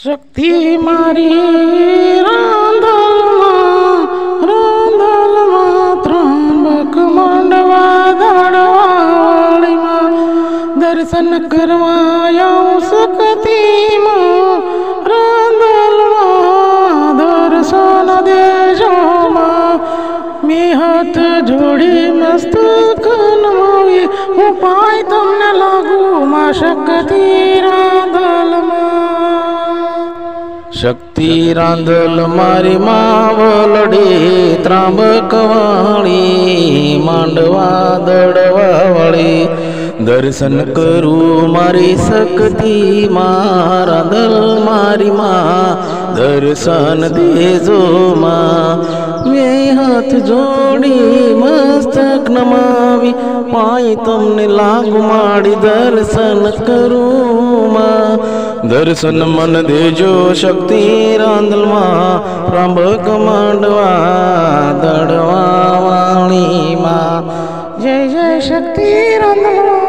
शक्ति मारी रांधलमा त्र्यंबक मांडवा दाड़वाळीमा दर्शन करवाया शक्तिमा रांधलमा दर्शन देजोमा मी हाथ जोड़ी मस्तक नमावी उपाय तमने लागू मा शक्ति रांधलमा शक्ति रांधल मारी मावलडी त्र्यंबकवाणी मांडवा दड़वावळी दर्शन करू मारी शक्ति मां रांधल मारी मां दर्शन देजो मां वे हाथ जोड़ी मस्तक नमावी पाई तमने लागू माड़ी दर्शन करू मां दर्शन मन देजो शक्ति रांधल मां त्र्यंबक मांडवा दड़वावाणी मां जय जय शक्ति रांधल मां।